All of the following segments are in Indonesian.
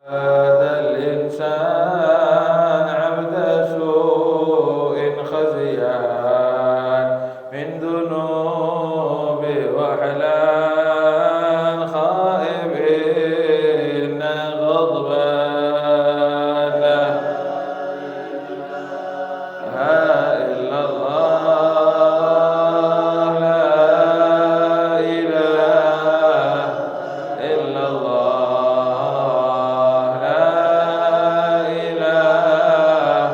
هذا الإنسان عبد سوء خزيان من ذنوب وحلال خائب إن غضبان لا إلا الله لا إله إلا الله لا إله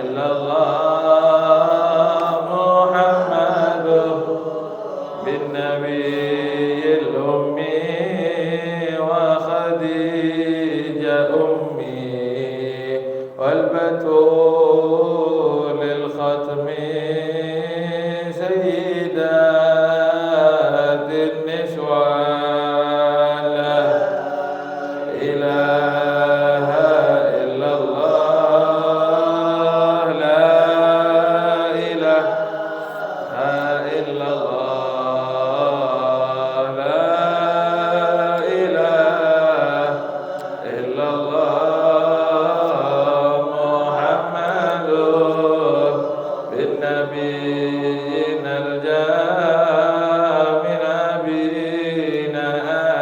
إلا الله محمد بالنبي الأمي وخديجة أمي والبتول الختم سيدات النسوان لا إله إلا الله لا إله إلا الله لا إله إلا الله محمد بالنبينا الجامع بنا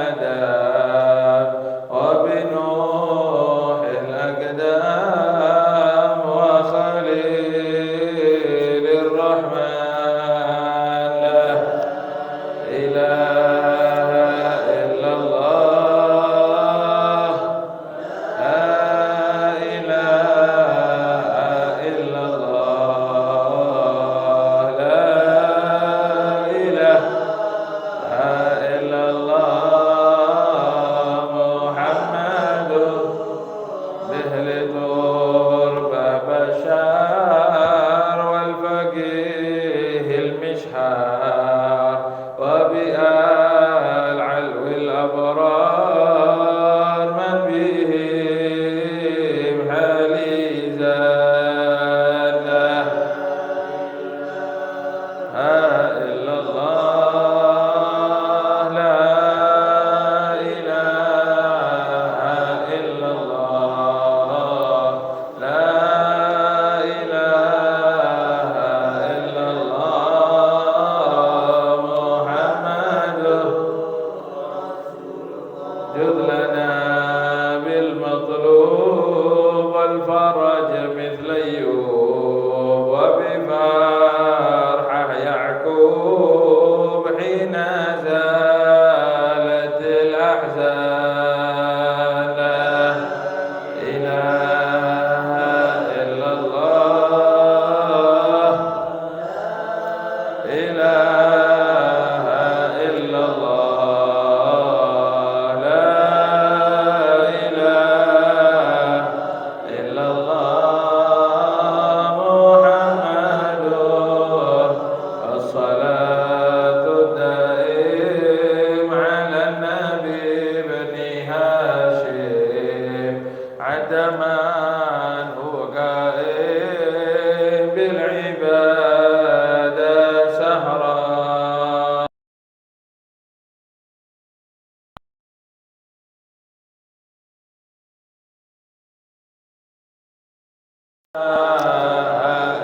آدم وبنوح الأقدام وخليل الرحمن لا إله إلا الله لا إله إلا الله لا إله إلا الله محمد بأهل تربة بشار والفقيه المشحار وبآل علو الأبرار من بهم حالي زاد لا إلا الله لا إله إلا الله لا إله إلا الله محمد جد لنا بالمطلوب والفرج مثل أيوب وبفرحة يعقوب حين زالت الأحزان لا إله إلا الله إله إلا الله لا إله إلا الله محمد الصلاة الدائم على النبي بن هاشم عدمان هو قائم بالعبادة سهرا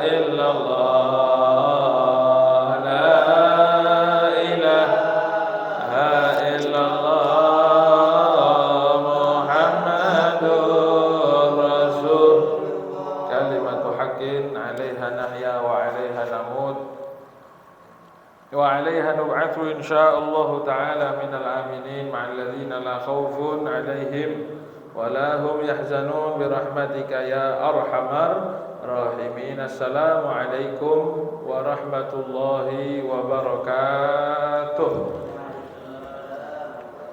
إلا الله لا إله إلا الله محمد رسول كلمة حق عليها نحيا وعليها نموت وعليها نبعث إن شاء الله تعالى من الآمنين مع الذين لا خوف عليهم ولا هم يحزنون برحمتك يا أرحم الراحمين. السلام عليكم ورحمة الله وبركاته.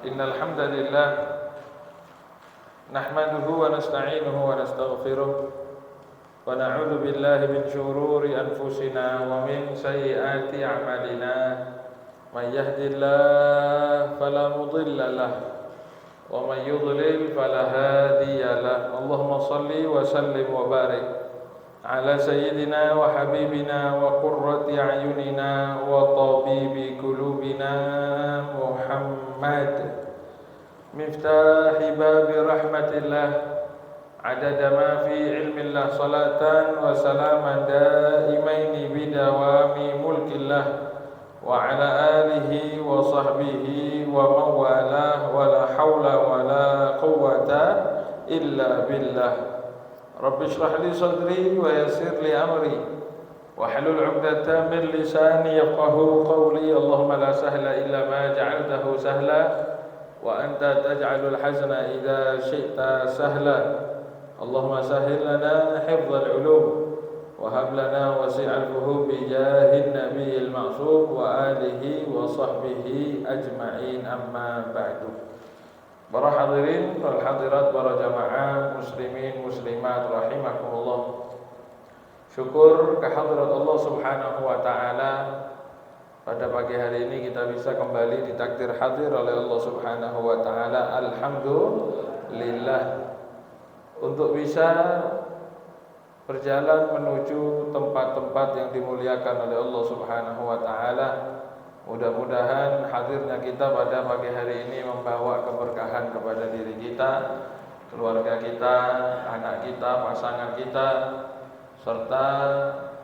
إن الحمد لله نحمده ونستعينه ونستغفره ونعوذ بالله من شرور أنفسنا ومن سيئات أعمالنا من يهد الله فلا مضل له ومن يضلل فلا هادي له. اللهم صل وسلم وبارك على سيدنا وحبيبنا وقرة أعيننا وطبيب قلوبنا محمد miftahi babi rahmatillah adada ma fi ilmillah salatan wa salaman daimaini bidawami mulkillah wa ala alihi wa sahbihi wa mawalah wa la hawla wa la quwwata illa billah. Rabbi shrah li sadri wa yassir li amri wahlul 'uqdatam min lisani yafqahu qawli. Allahumma la sahla illa ma ja'altahu sahla wa anta taj'alul hazna idza syi'ta sahla. Allahumma sahhil lana hifdzal 'ulum wa hab lana wasi'al fuhum bi jahin nabiyil ma'sum wa alihi wa sahbihi ajma'in, amma ba'du. Para hadirin wal hadirat, para jamaah muslimin muslimat rahimakumullah. Syukur kehadirat Allah Subhanahu wa taala, pada pagi hari ini kita bisa kembali ditakdir hadir oleh Allah Subhanahu wa taala. Alhamdulillah, untuk bisa berjalan menuju tempat-tempat yang dimuliakan oleh Allah Subhanahu wa taala. Mudah-mudahan hadirnya kita pada pagi hari ini membawa keberkahan kepada diri kita, keluarga kita, anak kita, pasangan kita, serta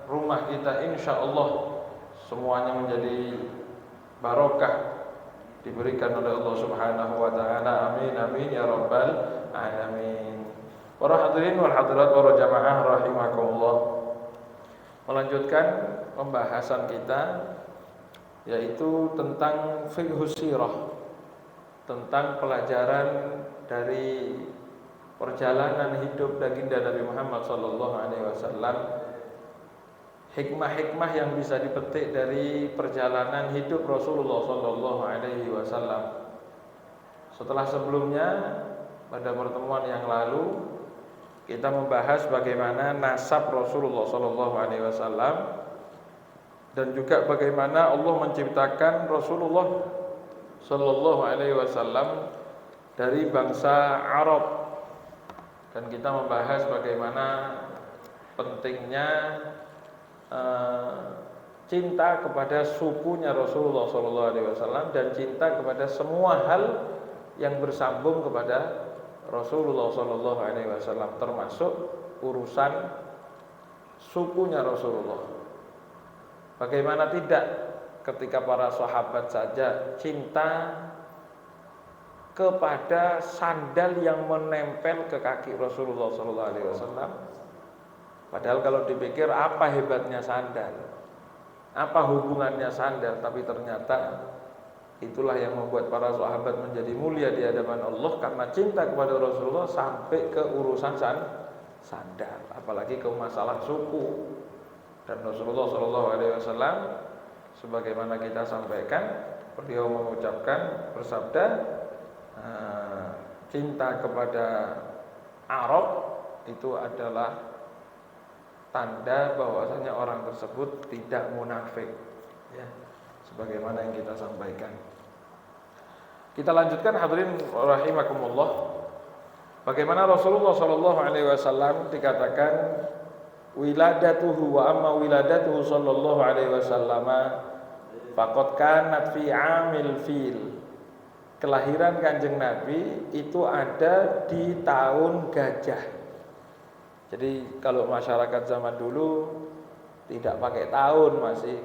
rumah kita. Insya Allah semuanya menjadi barokah, diberikan oleh Allah Subhanahu wa taala. Amin amin ya rabbal alamin. Para hadirin wal hadirat, para jamaah rahimakumullah. Melanjutkan pembahasan kita, yaitu tentang fiqhus sirah, tentang pelajaran dari perjalanan hidup baginda Nabi Muhammad SAW. Hikmah-hikmah yang bisa dipetik dari perjalanan hidup Rasulullah SAW. Setelah sebelumnya, pada pertemuan yang lalu, kita membahas bagaimana nasab Rasulullah SAW, dan juga bagaimana Allah menciptakan Rasulullah Sallallahu Alaihi Wasallam dari bangsa Arab. Dan kita membahas bagaimana pentingnya cinta kepada sukunya Rasulullah Sallallahu Alaihi Wasallam dan cinta kepada semua hal yang bersambung kepada Rasulullah Sallallahu Alaihi Wasallam, termasuk urusan sukunya Rasulullah. Bagaimana tidak ketika para sahabat saja cinta kepada sandal yang menempel ke kaki Rasulullah SAW. Padahal kalau dipikir, apa hebatnya sandal? Apa hubungannya sandal? Tapi ternyata itulah yang membuat para sahabat menjadi mulia di hadapan Allah, karena cinta kepada Rasulullah sampai ke urusan sandal, apalagi ke masalah suku. Dan Rasulullah SAW, sebagaimana kita sampaikan, beliau mengucapkan, bersabda, cinta kepada Arab itu adalah tanda bahwasanya orang tersebut tidak munafik, ya, sebagaimana yang kita sampaikan. Kita lanjutkan, hadirin rahimakumullah. Bagaimana Rasulullah SAW dikatakan wiladatuhu, wa amma wiladatuhu sallallahu alaihi wasallam faqad kanat fi amil fil. Kelahiran Kanjeng Nabi itu ada di tahun gajah. Jadi kalau masyarakat zaman dulu tidak pakai tahun masih,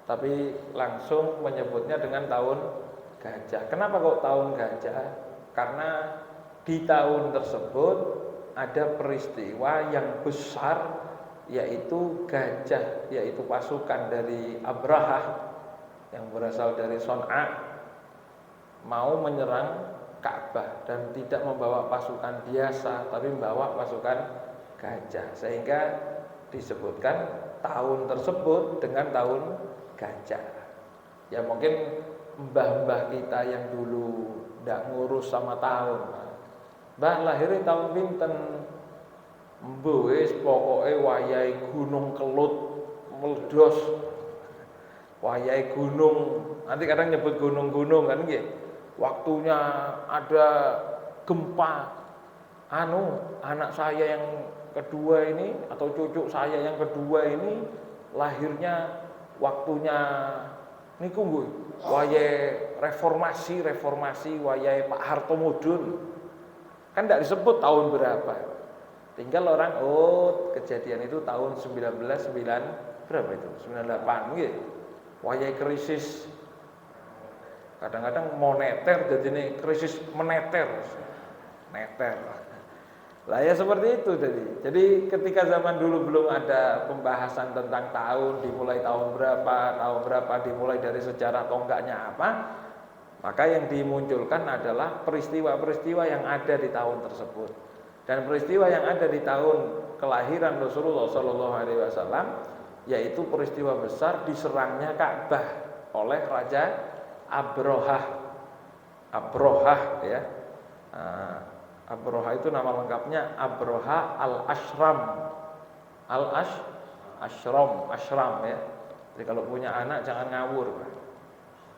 tapi langsung menyebutnya dengan tahun gajah. Kenapa kok tahun gajah? Karena di tahun tersebut ada peristiwa yang besar, yaitu gajah, yaitu pasukan dari Abrahah yang berasal dari Son'a mau menyerang Ka'bah, dan tidak membawa pasukan biasa, tapi membawa pasukan gajah, sehingga disebutkan tahun tersebut dengan tahun gajah. Ya mungkin mbah-mbah kita yang dulu tidak ngurus sama tahun, mbah lahirnya tahun pinten, mbuh wis pokoke wayahe gunung kelut meledos, wayahe gunung, nanti kadang nyebut gunung-gunung kan nggih, waktunya ada gempa, anak saya yang kedua ini atau cucu saya yang kedua ini lahirnya waktunya Niku nggo wayahe reformasi, wayahe Pak Hartomudun. Kan tidak disebut tahun berapa. Tinggal orang kejadian itu tahun 1909 berapa itu? 98 nggih. Wayahe krisis kadang-kadang moneter jadi ini krisis meneter. Lah ya seperti itu tadi. Jadi ketika zaman dulu belum ada pembahasan tentang tahun, dimulai tahun berapa dimulai dari sejarah tonggaknya apa, maka yang dimunculkan adalah peristiwa-peristiwa yang ada di tahun tersebut. Dan peristiwa yang ada di tahun kelahiran Rasulullah SAW yaitu peristiwa besar diserangnya Ka'bah oleh Raja Abrohah ya. Abroha itu nama lengkapnya Abroha Ashram ya. Jadi kalau punya anak jangan ngawur.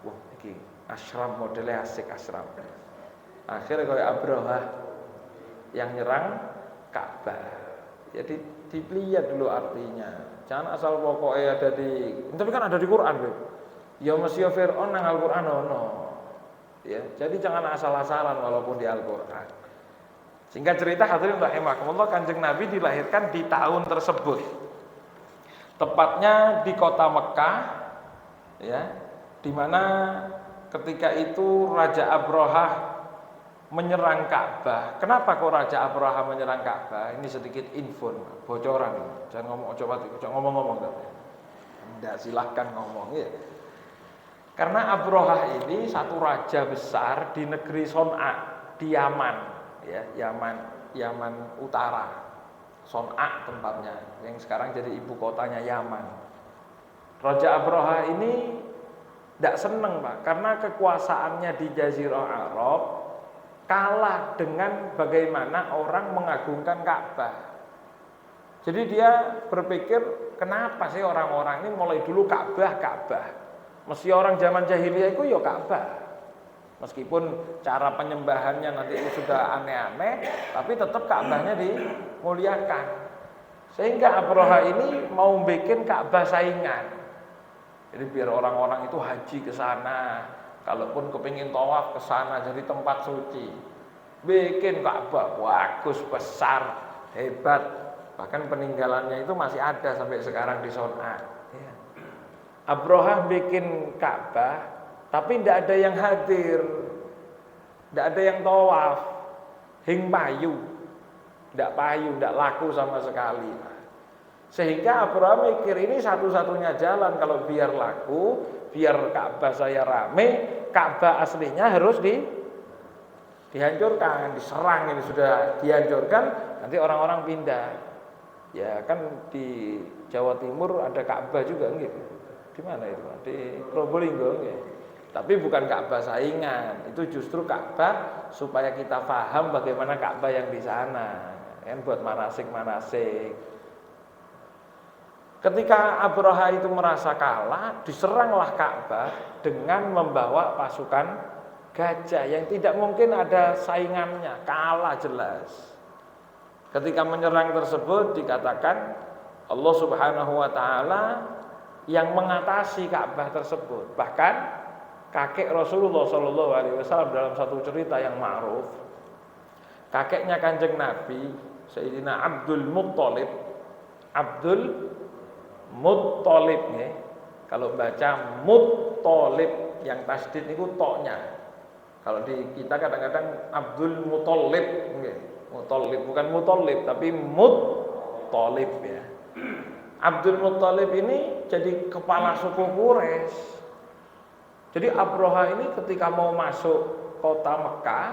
Wah, ini Ashram modelnya asik Ashram. Akhirnya kayak Abroha yang nyerang Ka'bah. Jadi dilihat dulu artinya. Jangan asal pokoknya ada di, tapi kan ada di Quran, Beb. Ya Mesya Fir'aun nang Al-Qur'an ono. Ya, jadi jangan asal-asalan walaupun di Al-Qur'an. Singkat cerita hadirin rahimakumullah, Kanjeng Nabi dilahirkan di tahun tersebut. Tepatnya di kota Mekah ya, di mana ketika itu Raja Abrohah menyerang Ka'bah. Kenapa kok Raja Abrohah menyerang Ka'bah? Ini sedikit info, bocoran. Jangan ngomong-ngomong. Tidak, silahkan ngomong ya. Karena Abrohah ini satu raja besar di negeri Son'a, di Yaman. Ya, Yaman Utara, Son'a tempatnya, yang sekarang jadi ibu kotanya Yaman. Raja Abrohah ini tidak senang Pak, karena kekuasaannya di Jazirah Arab kalah dengan bagaimana orang mengagungkan Ka'bah. Jadi dia berpikir, kenapa sih orang-orang ini mulai dulu Ka'bah. Mesti orang zaman jahiliyah itu ya Ka'bah. Meskipun cara penyembahannya nanti itu sudah aneh-aneh, tapi tetap Ka'bahnya dimuliakan. Sehingga Abroha ini mau bikin Ka'bah saingan. Jadi biar orang-orang itu haji ke sana, kalaupun kepingin tawaf ke sana jadi tempat suci. Bikin Ka'bah bagus, besar, hebat. Bahkan peninggalannya itu masih ada sampai sekarang di Son'a. Abroha bikin Ka'bah, tapi tidak ada yang hadir, tidak ada yang tawaf, payu, tidak laku sama sekali. Sehingga Abraham mikir ini satu-satunya jalan kalau biar laku, biar Ka'bah saya rame, Ka'bah aslinya harus dihancurkan, diserang, ini sudah dihancurkan, nanti orang-orang pindah. Ya kan di Jawa Timur ada Ka'bah juga gitu. Di mana itu? Di Probolinggo gitu. Tapi bukan Ka'bah saingan, itu justru Ka'bah supaya kita paham bagaimana Ka'bah yang di sana, kan buat manasik-manasik. Ketika Abroha itu merasa kalah, diseranglah Ka'bah dengan membawa pasukan gajah yang tidak mungkin ada saingannya, kalah jelas. Ketika menyerang tersebut dikatakan Allah Subhanahu wa taala yang mengatasi Ka'bah tersebut. Bahkan kakek Rasulullah SAW dalam satu cerita yang ma'ruf, kakeknya Kanjeng Nabi Sayyidina Abdul Muttalib ya. Kalau baca Muttalib yang tasdid itu toknya. Kalau di kita kadang-kadang Abdul Muttalib nggih. Muttalib bukan Muttalib tapi Muttalib ya. Abdul Muttalib ini jadi kepala suku Quraisy. Jadi Abroha ini ketika mau masuk kota Mekah,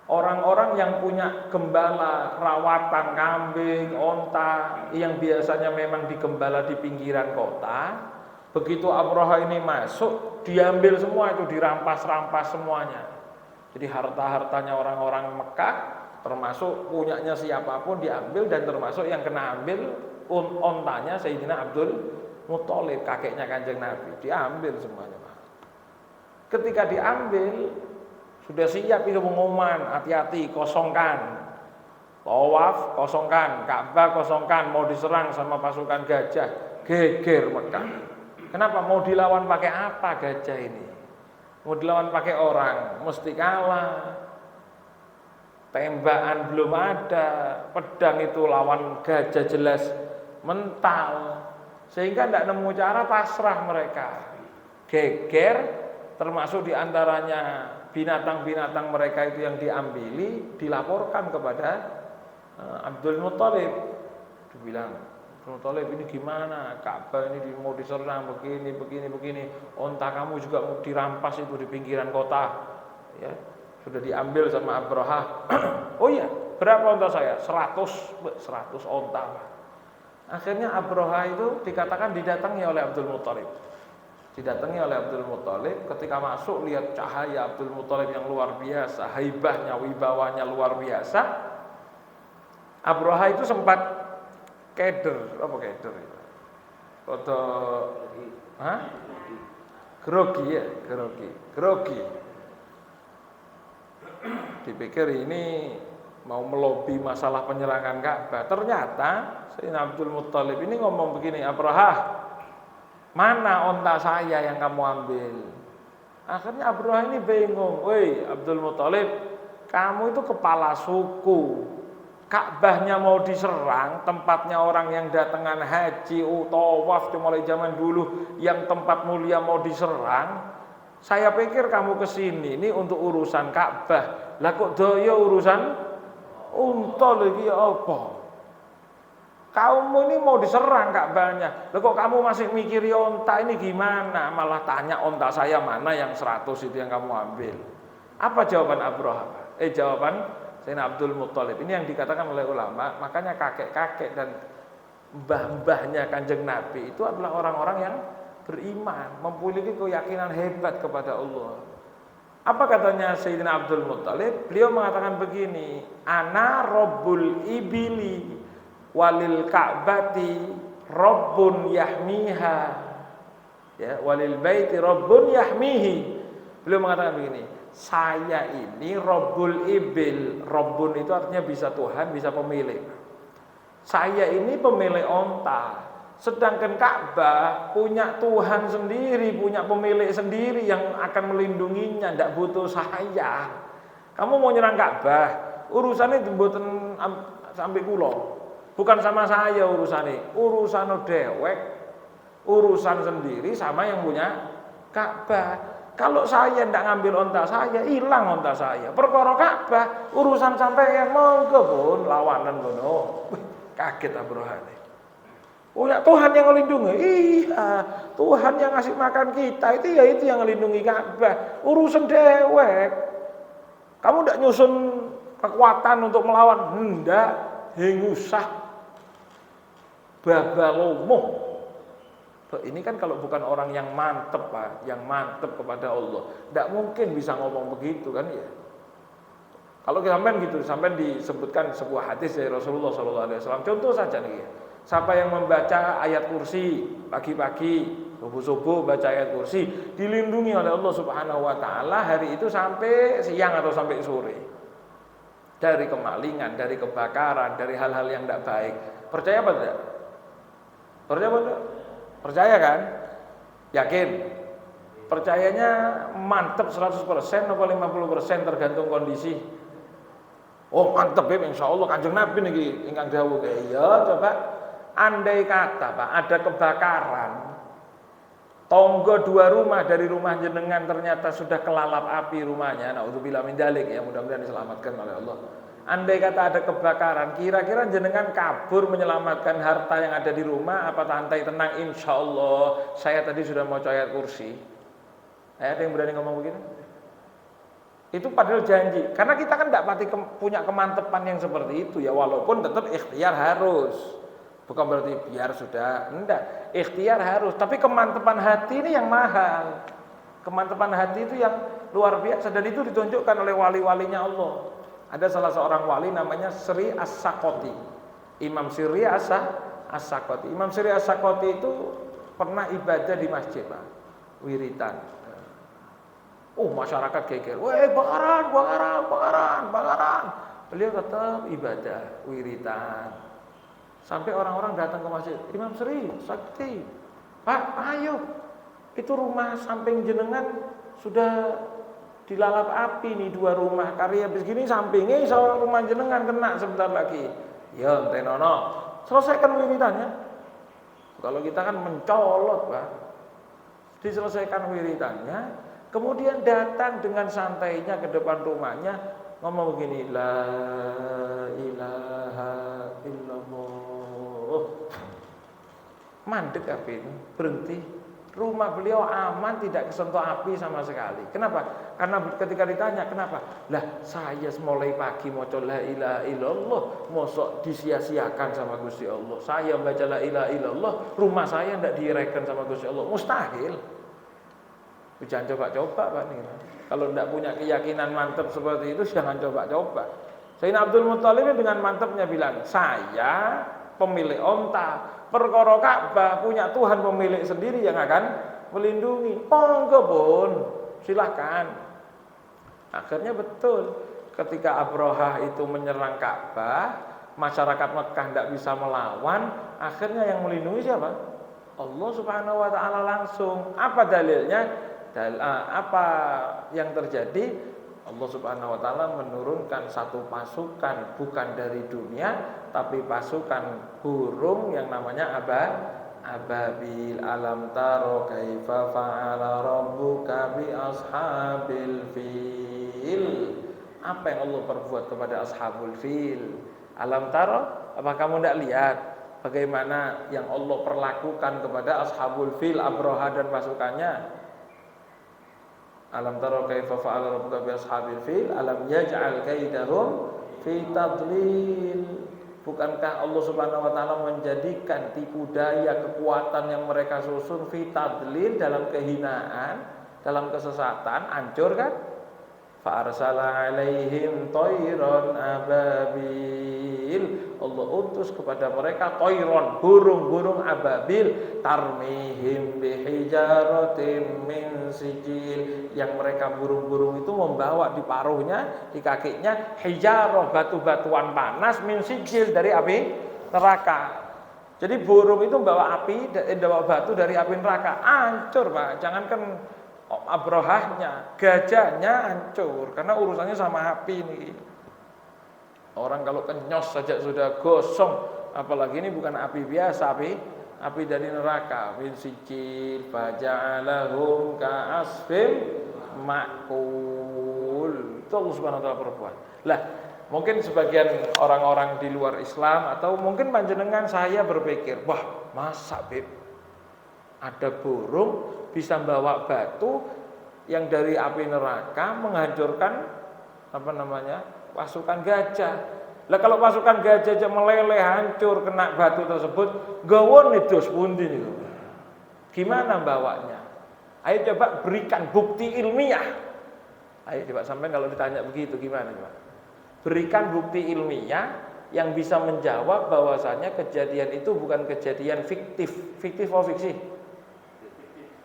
orang-orang yang punya gembala, rawatan kambing, onta, yang biasanya memang digembala di pinggiran kota, begitu Abroha ini masuk, diambil semua itu, dirampas-rampas semuanya. Jadi harta-hartanya orang-orang Mekah, termasuk punyanya siapapun diambil, dan termasuk yang kena ambil ontanya Sayyidina Abdul Muttalib, kakeknya Kanjeng Nabi, diambil semuanya. Ketika diambil, sudah siap itu pengumuman, hati-hati, kosongkan. Tawaf, kosongkan. Ka'bah, kosongkan. Mau diserang sama pasukan gajah, geger Mekah. Kenapa? Mau dilawan pakai apa gajah ini? Mau dilawan pakai orang, mesti kalah. Tembakan belum ada, pedang itu lawan gajah jelas mental. Sehingga tidak nemu cara, pasrah mereka. Geger, termasuk diantaranya binatang-binatang mereka itu yang diambili, dilaporkan kepada Abdul Muthalib. Dibilang, Abdul Muthalib ini gimana? Ka'bah ini mau diserang begini. Onta kamu juga mau dirampas itu di pinggiran kota. Ya, sudah diambil sama Abrahah. Oh iya, berapa onta saya? 100 onta. Akhirnya Abrahah itu dikatakan didatangi oleh Abdul Muthalib. Ketika masuk lihat cahaya Abdul Muthalib yang luar biasa, haibahnya, wibawanya luar biasa. Abrahah itu sempat keder, apa keder itu? Grogi. Dipikir ini mau melobi masalah penyerangan Ka'bah. Ternyata Sayyidina Abdul Muthalib ini ngomong begini, Abrahah, mana onta saya yang kamu ambil? Akhirnya Abrahah ini bingung. Woi Abdul Muthalib, kamu itu kepala suku. Ka'bahnya mau diserang, tempatnya orang yang datangan haji, tawaf mulai zaman dulu, yang tempat mulia mau diserang. Saya pikir kamu kesini ini untuk urusan Ka'bah. Lah kok daya urusan unta lagi apa? Kamu ini mau diserang Ka'bahnya. Lah kok kamu masih mikiri onta ini gimana? Malah tanya onta saya mana yang 100 itu yang kamu ambil. Apa jawaban Abrahah? Jawaban Sayyidina Abdul Muthalib. Ini yang dikatakan oleh ulama, makanya kakek-kakek dan mbah-mbahnya Kanjeng Nabi itu adalah orang-orang yang beriman, memiliki keyakinan hebat kepada Allah. Apa katanya Sayyidina Abdul Muthalib? Beliau mengatakan begini, ana rabbul ibili walil ka'bati rabbun yahmiha. Ya, walil baiti rabbun yahmihi. Beliau mengatakan begini, saya ini rabbul ibil. Rabbun itu artinya bisa Tuhan, bisa pemilik. Saya ini pemilik onta. Sedangkan Ka'bah punya Tuhan sendiri, punya pemilik sendiri yang akan melindunginya, tidak butuh saya. Kamu mau nyerang Ka'bah, urusannya mboten sampai kula. Bukan sama saya urusannya, urusan dewek, urusan sendiri sama yang punya Ka'bah. Kalau saya tidak ngambil onta saya, hilang onta saya. Perkara Ka'bah, urusan sampai yang monggo pun lawanan kono. Kaget Abrahah. Oh ya Tuhan yang melindungi. Iya, Tuhan yang ngasih makan kita itu yang melindungi Ka'bah. Urusan dewek. Kamu tidak nyusun kekuatan untuk melawan? Hendak, hengusah, babalomo. Ini kan kalau bukan orang yang mantep, Pak, yang mantep kepada Allah, tidak mungkin bisa ngomong begitu kan ya. Kalau sampai gitu, sampai disebutkan sebuah hadis dari Rasulullah SAW. Contoh saja nih ya. Siapa yang membaca ayat kursi pagi-pagi, subuh-subuh baca ayat kursi, dilindungi oleh Allah Subhanahu wa taala hari itu sampai siang atau sampai sore. Dari kemalingan, dari kebakaran, dari hal-hal yang tidak baik. Percaya apa tidak? Percaya apa tidak? Percaya kan? Yakin? Percayanya mantep 100% atau 50% tergantung kondisi. Oh mantep ya, insya Allah Kanjeng Nabi nih ingkang dawuh. Ya coba. Andai kata Pak ada kebakaran, tonggo 2 rumah dari rumah jenengan ternyata sudah kelalap api rumahnya, naudzubillah min dzalik ya, mudah-mudahan diselamatkan oleh Allah. Andai kata ada kebakaran, kira-kira jenengan kabur menyelamatkan harta yang ada di rumah, apa santai tenang insya Allah saya tadi sudah mau ayat kursi. Ada yang berani ngomong begitu? Itu padahal janji, karena kita kan tidak pasti punya kemantepan yang seperti itu ya, walaupun tetap ikhtiar harus. Bukan berarti biar sudah, enggak. Ikhtiar harus, tapi kemantepan hati ini yang mahal. Kemantepan hati itu yang luar biasa dan itu ditunjukkan oleh wali-walinya Allah. Ada salah seorang wali namanya Sri As-Sakoti. Imam Sri As-Sakoti. Imam Sri As-Sakoti itu pernah ibadah di masjid, Pak. Wiritan. Oh, masyarakat geger. Weh, bakaran. Beliau tetap ibadah, wiritan. Sampai orang-orang datang ke masjid, Imam Sri, Sakti, Pak, ayo, itu rumah samping jenengan sudah dilalap api nih 2 rumah. Kari habis gini sampingnya iso rumah jenengan kena sebentar lagi. Ya tenono. Selesaikan wiridannya. Kalau kita kan mencolot, Pak. Diselesaikan wiridannya, kemudian datang dengan santainya ke depan rumahnya ngomong begini, la ilaha illallah. Mandek api ini, berhenti. Rumah beliau aman, tidak kesentuh api sama sekali. Kenapa? Karena ketika ditanya kenapa? Lah saya mulai pagi maca la ilaha illallah, mosok disia-siakan sama Gusti Allah. Saya baca la ilaha illallah, rumah saya tidak direken sama Gusti Allah. Mustahil. Jangan coba-coba Pak nih. Kalau tidak punya keyakinan mantap seperti itu, jangan coba-coba. Sayyidina Abdul Muthalib dengan mantapnya bilang, saya pemilik onta, perkara Ka'bah punya Tuhan pemilik sendiri yang akan melindungi. Monggo pun, silakan. Akhirnya betul, ketika Abrahah itu menyerang Ka'bah, masyarakat Mekah tidak bisa melawan, akhirnya yang melindungi siapa? Allah Subhanahu wa taala langsung. Apa dalilnya? Apa yang terjadi? Allah Subhanahu wa taala menurunkan satu pasukan bukan dari dunia, tapi pasukan burung yang namanya ababil. Alam taro kaifa fa'ala rabbuka bi ashabil fil. Apa yang Allah perbuat kepada ashabul fil? Alam taro, apa kamu tidak lihat bagaimana yang Allah perlakukan kepada ashabul fil, Abraha dan pasukannya? Alam taro kaifa fa'ala rabbuka bi ashabil fil alam yaj'al kaidahum fi tadlil. Bukankah Allah Subhanahu wa taala menjadikan tipu daya kekuatan yang mereka susun fi tadlil, dalam kehinaan, dalam kesesatan, hancur kan? Fa arsala alaihim tayran ababil. Allah utus kepada mereka tayron, burung-burung ababil, tarmihim bihijaratin min sijil, yang mereka burung-burung itu membawa di paruhnya, di kakinya hijarah, batu-batuan panas, min sijil, dari api neraka. Jadi burung itu membawa api, membawa batu dari api neraka. Hancur Pak, jangankan Abrahahnya, gajahnya hancur karena urusannya sama api nih. Orang kalau kenyos saja sudah gosong, apalagi ini bukan api biasa, api dari neraka. Min sijil faja'alahum ka'asfim ma'kul. Itu Allah Subhanahu wa taala perbuat. Lah, mungkin sebagian orang-orang di luar Islam atau mungkin panjenengan saya berpikir, wah, masa Beb ada burung bisa bawa batu yang dari api neraka menghancurkan pasukan gajah. Lah kalau pasukan gajah aja meleleh hancur kena batu tersebut, gawon itu pundi itu. Gimana bawanya? Ayo coba berikan bukti ilmiah. Ayo coba sampai kalau ditanya begitu gimana coba? Berikan bukti ilmiah yang bisa menjawab bahwasanya kejadian itu bukan kejadian fiktif. Fiktif atau fiksi?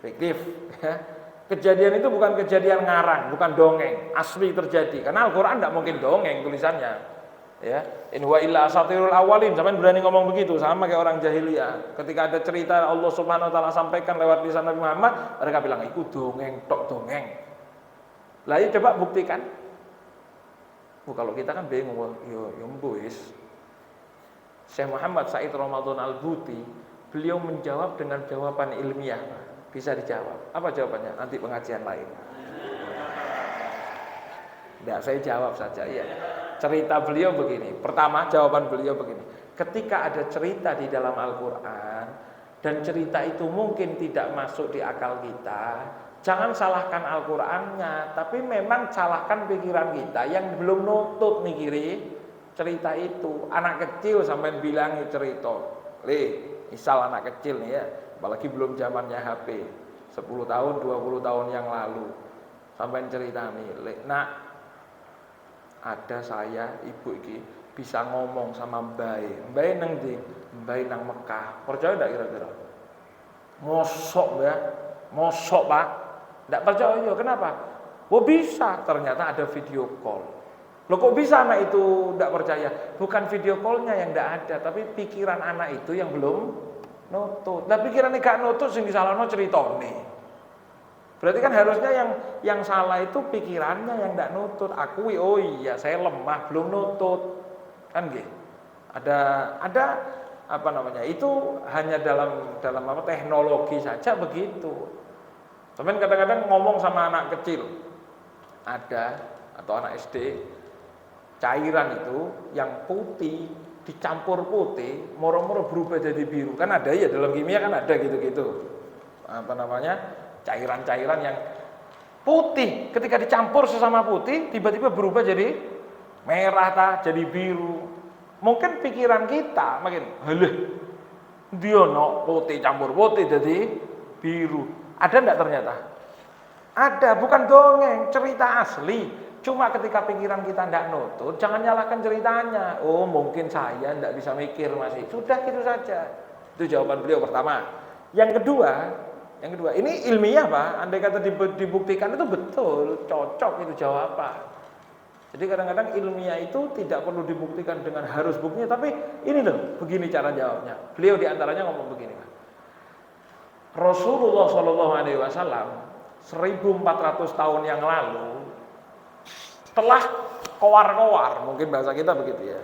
Fiktif. Kejadian itu bukan kejadian ngarang, bukan dongeng, asli terjadi. Karena Al-Qur'an tidak mungkin dongeng tulisannya. Ya, in huwa illa asatirul awwalin. Sampeyan berani ngomong begitu sama kayak orang jahiliyah. Ketika ada cerita Allah Subhanahu wa taala sampaikan lewat lisan Nabi Muhammad, mereka bilang itu dongeng, tok dongeng. Lah ya coba buktikan. Kalau kita kan bingung, yo wis. Syekh Muhammad Said Ramadan Al-Buti, beliau menjawab dengan jawaban ilmiah. Bisa dijawab. Apa jawabannya? Nanti pengajian lain. Tidak, saya jawab saja ya. Cerita beliau begini. Pertama, jawaban beliau begini. Ketika ada cerita di dalam Al-Qur'an dan cerita itu mungkin tidak masuk di akal kita, jangan salahkan Al-Qur'annya, tapi memang salahkan pikiran kita yang belum nutut mikiri cerita itu. Anak kecil sampai bilangi cerita. Misal anak kecil nih ya, apalagi belum zamannya HP, 10 tahun, 20 tahun yang lalu, sampai cerita nih, nak, ada saya, ibu iki bisa ngomong sama Mbak nang di, Mbak nang Mekah, percaya tidak kira-kira? Mosok ya, mosok Pak, tidak percaya, kenapa? Oh bisa, ternyata ada video call. Loh kok bisa anak itu tidak percaya? Bukan video callnya yang tidak ada, tapi pikiran anak itu yang belum nutut. Nah pikirannya gak nutut sing disalahno ceritane. Berarti kan harusnya yang salah itu pikirannya yang tidak nutut. Akui, oh iya saya lemah belum nutut. Kan gitu. Ada apa namanya? Itu hanya dalam apa teknologi saja begitu. Teman kadang-kadang ngomong sama anak kecil. Ada atau anak SD, cairan itu yang putih dicampur putih, moro-moro berubah jadi biru. Kan ada ya dalam kimia kan ada gitu-gitu. Apa namanya? Cairan-cairan yang putih ketika dicampur sesama putih tiba-tiba berubah jadi merah jadi biru. Mungkin pikiran kita makin halah dia no putih campur putih jadi biru. Ada enggak ternyata? Ada, bukan dongeng, cerita asli. Cuma ketika pikiran kita enggak nutut, jangan nyalahkan ceritanya. Oh, mungkin saya enggak bisa mikir masih. Sudah gitu saja. Itu jawaban beliau pertama. Yang kedua, ini ilmiah Pak. Andai kata dibuktikan itu betul, cocok itu jawaban. Jadi kadang-kadang ilmiah itu tidak perlu dibuktikan dengan harus buktinya, tapi ini loh, begini cara jawabnya. Beliau diantaranya ngomong begini, Pak. Rasulullah Shallallahu Alaihi Wasallam 1400 tahun yang lalu telah kowar-kowar, mungkin bahasa kita begitu ya.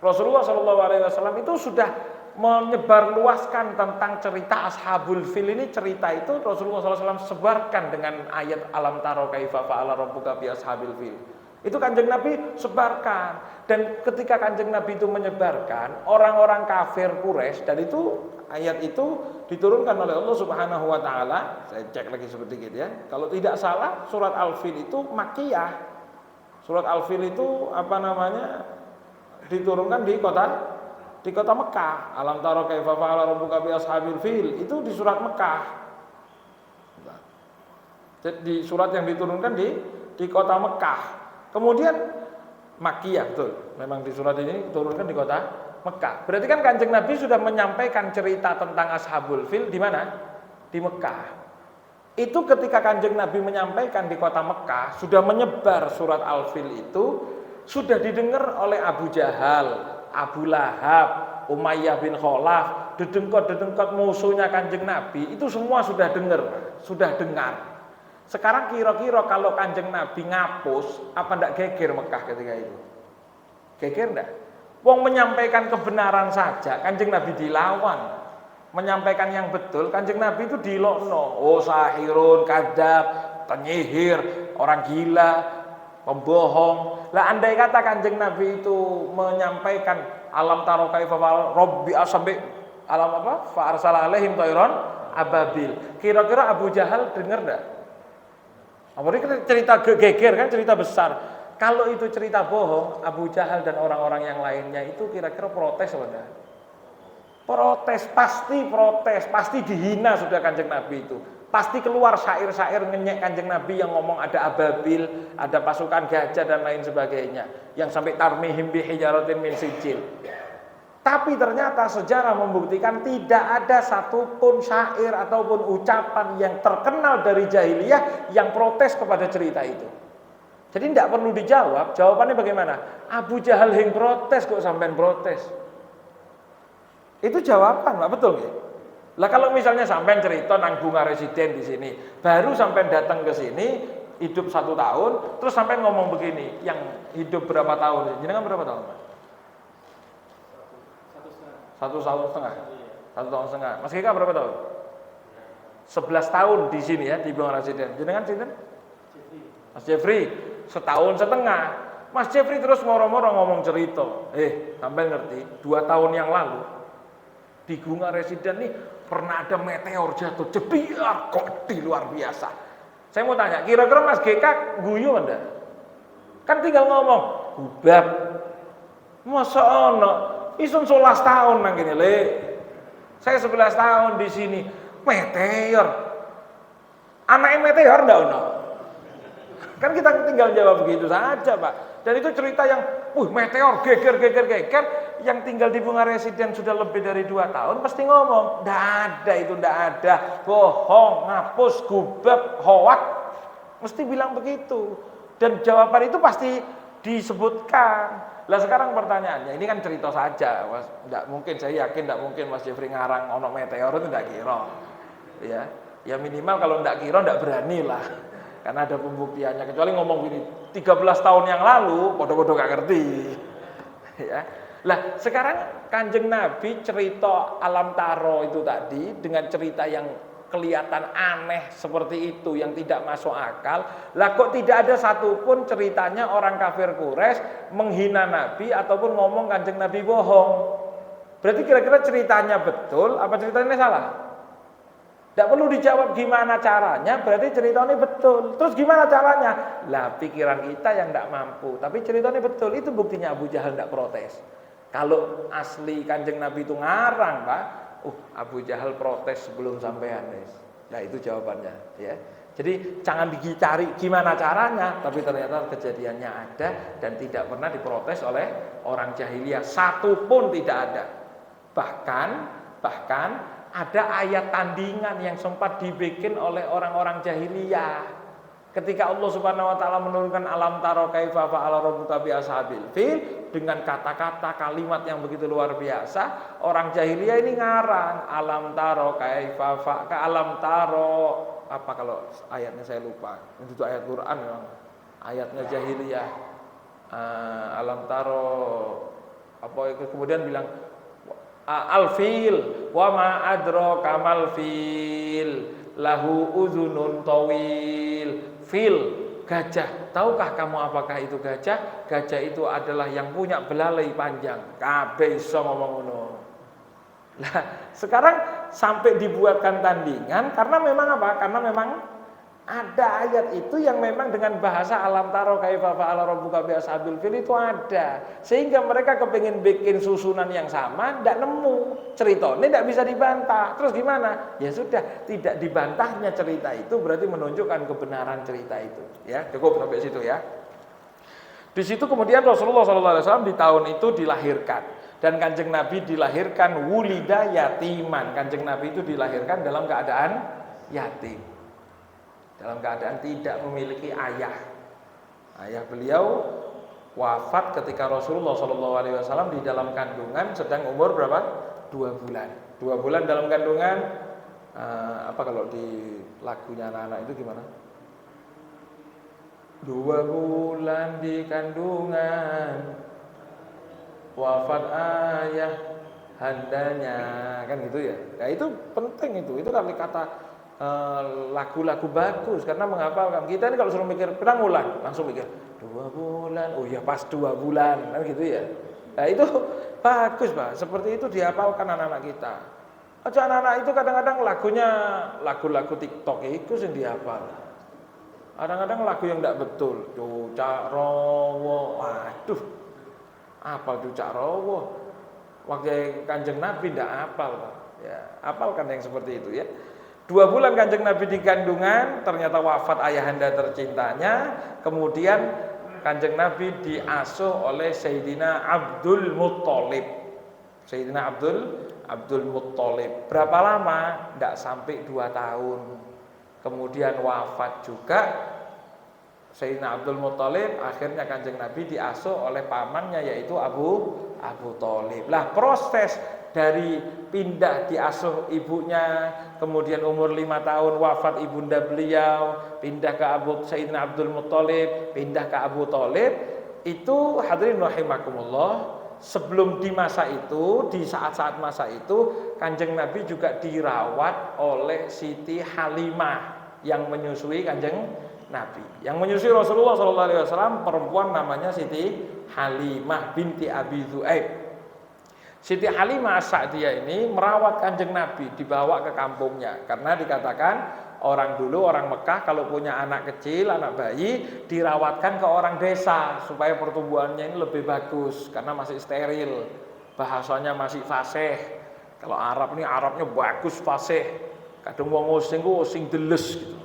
Rasulullah Shallallahu Alaihi Wasallam itu sudah menyebarluaskan tentang cerita Ashabul Fil ini. Cerita itu Rasulullah SAW sebarkan dengan ayat alam taro kaifa fa'ala rabbuka bi ashabil fil. Itu Kanjeng Nabi sebarkan. Dan ketika Kanjeng Nabi itu menyebarkan, orang-orang kafir Quraisy, dan itu ayat itu diturunkan oleh Allah Subhanahu wa taala. Saya cek lagi seperti gitu ya. Kalau tidak salah, surat Al-Fil itu Makkiyah. Surat Al-Fil itu apa namanya? Diturunkan di kota Mekah. Alam taro kaifa fa'ala rabbuka bi ashabil fil. Itu di surat Mekah. Di surat yang diturunkan di kota Mekah. Kemudian Makkiyah, betul. Memang di surat ini diturunkan di kota Mekah. Berarti kan Kanjeng Nabi sudah menyampaikan cerita tentang Ashabul Fil di mana? Di Mekah. Itu ketika Kanjeng Nabi menyampaikan di kota Mekah, sudah menyebar surat Al-Fil itu, sudah didengar oleh Abu Jahal, Abu Lahab, Umayyah bin Khalaf, dedengkot-dedengkot musuhnya Kanjeng Nabi, itu semua sudah dengar. Sekarang kira-kira kalau Kanjeng Nabi ngapus, apa ndak geger Mekah ketika itu? Geger ndak? Wong menyampaikan kebenaran saja, Kanjeng Nabi dilawan. Menyampaikan yang betul, Kanjeng Nabi itu dilokno. Oh sahirun, kadzab, penyihir, orang gila, pembohong. Lah andai kata Kanjeng Nabi itu menyampaikan alam taro kaifa rabbi asambi alam apa? Fa arsala alaihim tayran ababil. Kira-kira Abu Jahal dengar enggak? Apalagi cerita geger kan, cerita besar. Kalau itu cerita bohong, Abu Jahal dan orang-orang yang lainnya itu kira-kira protes apa enggak? Protes, pasti dihina sudah Kanjeng Nabi itu. Pasti keluar syair-syair ngenyek Kanjeng Nabi yang ngomong ada ababil, ada pasukan gajah dan lain sebagainya, yang sampai tarmihim bihijaratin min sijil. Tapi ternyata sejarah membuktikan tidak ada satupun syair ataupun ucapan yang terkenal dari jahiliyah yang protes kepada cerita itu. Jadi tidak perlu dijawab, jawabannya bagaimana? Abu Jahal yang protes kok sampean protes. Itu jawaban, Pak, betul nggih? Lah kalau misalnya sampean cerita nang Bunga Residen di sini, baru sampean datang ke sini, hidup 1 tahun, terus sampean ngomong begini, yang hidup berapa tahun? Jenengan berapa tahun, Pak? 1 tahun setengah. 1 tahun setengah. Mas Kika berapa tahun? 11 tahun di sini ya, di Bunga Residen. Jenengan sinten? Mas Jeffrey, 1 tahun setengah. Mas Jeffrey terus moro-moro ngomong cerita. Sampean ngerti, 2 tahun yang lalu di Bunga Residen nih pernah ada meteor jatuh jebiar kok di luar biasa. Saya mau tanya, kira-kira Mas GK guyu enggak? Kan tinggal ngomong, "Gubab." Masa ono isun 11 tahun nang kene, Le. Saya 11 tahun di sini. Meteor. Anaknya meteor enggak ono? Kan kita tinggal jawab begitu saja, Pak. Dan itu cerita yang, meteor, geger, yang tinggal di Bunga Residen sudah lebih dari 2 tahun, pasti ngomong, ndak ada, bohong, ngapus, gubab, hoak, mesti bilang begitu. Dan jawaban itu pasti disebutkan. Lah sekarang pertanyaannya, ini kan cerita saja, Mas. Ndak mungkin, saya yakin ndak mungkin Mas Jeffrey ngarang ono meteor itu ndak kira. Ya. Ya minimal kalau ndak kira ndak berani lah. Karena ada pembuktiannya. Kecuali ngomong gini, 13 tahun yang lalu, podo-podo gak ngerti. Ya. Lah sekarang Kanjeng Nabi cerita alam taro itu tadi dengan cerita yang kelihatan aneh seperti itu, yang tidak masuk akal. Lah kok tidak ada satupun ceritanya orang kafir Quraisy menghina Nabi ataupun ngomong Kanjeng Nabi bohong. Berarti kira-kira ceritanya betul apa ceritanya salah? Tidak perlu dijawab gimana caranya, berarti ceritanya betul. Terus gimana caranya? Lah pikiran kita yang tidak mampu. Tapi ceritanya betul, itu buktinya Abu Jahal tidak protes. Kalau asli Kanjeng Nabi itu ngarang, Pak, Abu Jahal protes sebelum sampean. Nah itu jawabannya. Ya. Jadi jangan dicari gimana caranya, tapi ternyata kejadiannya ada dan tidak pernah diprotes oleh orang jahiliyah. Satu pun tidak ada. Bahkan ada ayat tandingan yang sempat dibikin oleh orang-orang jahiliyah. Ketika Allah Subhanahu wa taala menurunkan alam taro kaifa fa'ala rabbuka bi ashabil fil dengan kata-kata kalimat yang begitu luar biasa, orang jahiliyah ini ngarang alam taro kaifa fa alam taro apa kalau ayatnya saya lupa. Itu ayat Quran memang. Ayatnya jahiliyah. Alam taro apa itu kemudian bilang al-fil wa ma adraka mal fil lahu uzunun tawil. Fil, gajah. Tahukah kamu apakah itu gajah? Gajah itu adalah yang punya belalai panjang. Kabeh iso ngomong ngono. Nah, sekarang sampai dibuatkan tandingan karena memang apa? Karena memang ada ayat itu yang memang dengan bahasa alam taro kaifa fa'ala rabbuka bi ashabil fil itu ada. Sehingga mereka kepengin bikin susunan yang sama, tidak nemu. Ceritanya tidak bisa dibantah. Terus gimana? Ya sudah, tidak dibantahnya cerita itu berarti menunjukkan kebenaran cerita itu. Ya, cukup sampai situ ya. Di situ kemudian Rasulullah SAW di tahun itu dilahirkan. Dan Kanjeng Nabi dilahirkan wulida yatiman. Kanjeng Nabi itu dilahirkan dalam keadaan yatim. Dalam keadaan tidak memiliki ayah. Ayah beliau wafat ketika Rasulullah SAW di dalam kandungan sedang umur berapa? 2 bulan. 2 bulan dalam kandungan. Apa kalau di lagunya anak-anak itu gimana? 2 bulan di kandungan, wafat ayah handanya, kan gitu ya. Ya itu penting itu kan kata lagu-lagu bagus karena menghafalkan. Kita ini kalau suruh mikir berapa bulan langsung mikir 2 bulan, oh ya pas 2 bulan kan gitu ya. Nah itu bagus Pak, seperti itu dihafalkan anak-anak kita. Aja anak-anak itu kadang-kadang lagunya lagu-lagu TikTok itu yang dihafal. Kadang-kadang lagu yang tidak betul, Cak Rowo, aduh, apal Cak Rowo. Waktu Kanjeng Nabi tidak hafal Pak. Ya, hafalkan yang seperti itu ya. 2 bulan Kanjeng Nabi di kandungan, ternyata wafat ayahanda tercintanya. Kemudian Kanjeng Nabi diasuh oleh Sayyidina Abdul Muttalib. Sayyidina Abdul Muttalib. Berapa lama? Tidak sampai 2 tahun. Kemudian wafat juga Sayyidina Abdul Muttalib. Akhirnya Kanjeng Nabi diasuh oleh pamannya yaitu Abu Thalib. Lah proses dari pindah diasuh ibunya, kemudian umur 5 tahun wafat ibunda beliau, pindah ke Sayyidina Abdul Muttalib, pindah ke Abu Thalib, itu hadirin rahimakumullah, sebelum di masa itu, di saat-saat masa itu, Kanjeng Nabi juga dirawat oleh Siti Halimah yang menyusui Kanjeng Nabi. Yang menyusui Rasulullah SAW perempuan namanya Siti Halimah binti Abi Dzu'aib. Siti Halimah As-Sa'diyah ini merawat Kanjeng Nabi, dibawa ke kampungnya. Karena dikatakan orang dulu, orang Mekah kalau punya anak kecil, anak bayi, dirawatkan ke orang desa supaya pertumbuhannya ini lebih bagus. Karena masih steril, bahasanya masih fasih. Kalau Arab ini Arabnya bagus, fasih. Kadang wong using ku using deles gitu.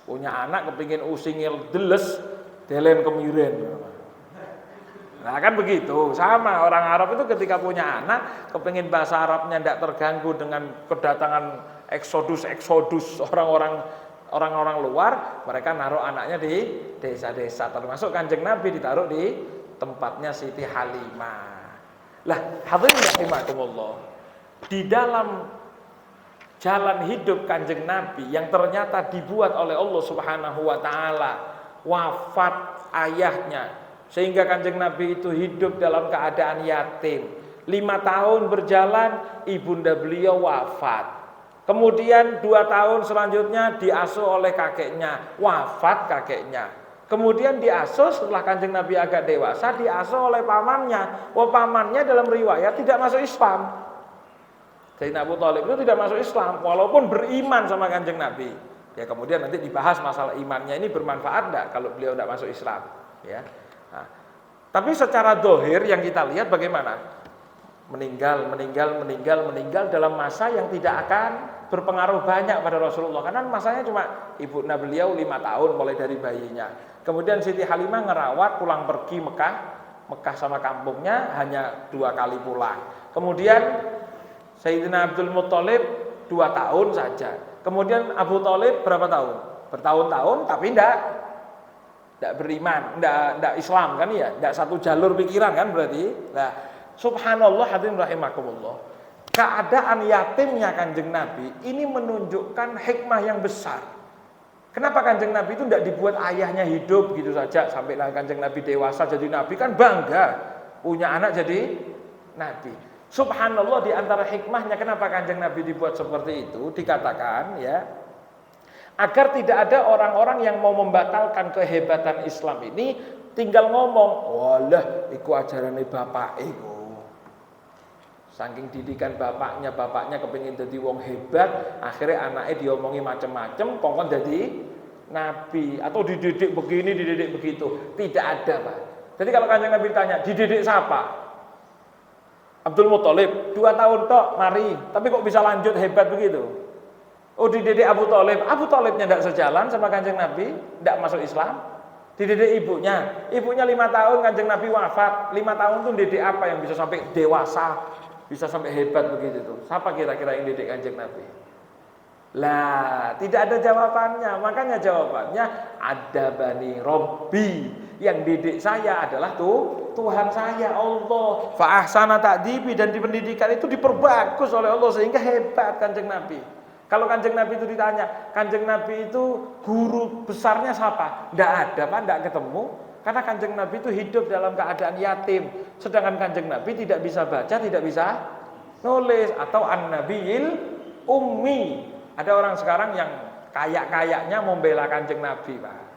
Punya anak kepingin usingil deles, delen kemiren. Nah kan begitu, sama orang Arab itu ketika punya anak, kepingin bahasa Arabnya tidak terganggu dengan kedatangan eksodus orang-orang luar, mereka naruh anaknya di desa-desa, termasuk Kanjeng Nabi ditaruh di tempatnya Siti Halimah. Lah, hadirin rahimakumullah, di dalam jalan hidup Kanjeng Nabi yang ternyata dibuat oleh Allah Subhanahu wa taala, wafat ayahnya sehingga Kanjeng Nabi itu hidup dalam keadaan yatim. 5 tahun berjalan, ibunda beliau wafat. Kemudian 2 tahun selanjutnya diasuh oleh kakeknya, wafat kakeknya. Kemudian diasuh setelah Kanjeng Nabi agak dewasa, diasuh oleh pamannya. Pamannya dalam riwayat tidak masuk Islam. Sayyidina Abu Thalib itu tidak masuk Islam, walaupun beriman sama Kanjeng Nabi. Ya kemudian nanti dibahas masalah imannya ini bermanfaat enggak kalau beliau tidak masuk Islam. Ya. Nah, tapi secara dohir yang kita lihat bagaimana? Meninggal dalam masa yang tidak akan berpengaruh banyak pada Rasulullah. Karena masanya cuma ibunda beliau 5 tahun mulai dari bayinya. Kemudian Siti Halimah ngerawat pulang pergi Mekah sama kampungnya hanya 2 kali pulang. Kemudian Sayyidina Abdul Muttalib 2 tahun saja. Kemudian Abu Thalib berapa tahun? Bertahun-tahun tapi tidak beriman, tidak Islam kan ya, tidak satu jalur pikiran kan berarti. Nah, subhanallah hadirin rahimakumullah. Keadaan yatimnya Kanjeng Nabi ini menunjukkan hikmah yang besar. Kenapa Kanjeng Nabi itu tidak dibuat ayahnya hidup gitu saja sampai Kanjeng Nabi dewasa jadi Nabi, kan bangga punya anak jadi Nabi. Subhanallah, di antara hikmahnya kenapa Kanjeng Nabi dibuat seperti itu dikatakan ya, agar tidak ada orang-orang yang mau membatalkan kehebatan Islam ini tinggal ngomong, walah iku ajarane bapak iku. Saking didikan bapaknya kepengin jadi wong hebat, akhirnya anaknya diomongi macam-macam, kongkon jadi nabi atau dididik begini, dididik begitu. Tidak ada, Pak. Jadi kalau Kanjeng Nabi tanya, dididik siapa? Abdul Muttalib 2 tahun tok mari, tapi kok bisa lanjut hebat begitu? Oh, dididik Abu Thalib. Abu Thalibnya tidak sejalan sama Kanjeng Nabi, tidak masuk Islam. Dididik ibunya 5 tahun Kanjeng Nabi wafat. 5 tahun tuh dididik apa yang bisa sampai dewasa, bisa sampai hebat begitu tuh? Siapa kira-kira yang dididik Kanjeng Nabi? Lah, tidak ada jawabannya. Makanya jawabannya ada Bani Robbi. Yang didik saya adalah Tuhan saya Allah. Fa ahsana ta'dibi, dan di pendidikan itu diperbagus oleh Allah sehingga hebat Kanjeng Nabi. Kalau Kanjeng Nabi itu ditanya, Kanjeng Nabi itu guru besarnya siapa? Tidak ada, Pak, tidak ketemu. Karena Kanjeng Nabi itu hidup dalam keadaan yatim. Sedangkan Kanjeng Nabi tidak bisa baca, tidak bisa nulis, atau an-nabiyil ummi. Ada orang sekarang yang kayak-kayaknya membela Kanjeng Nabi, Pak.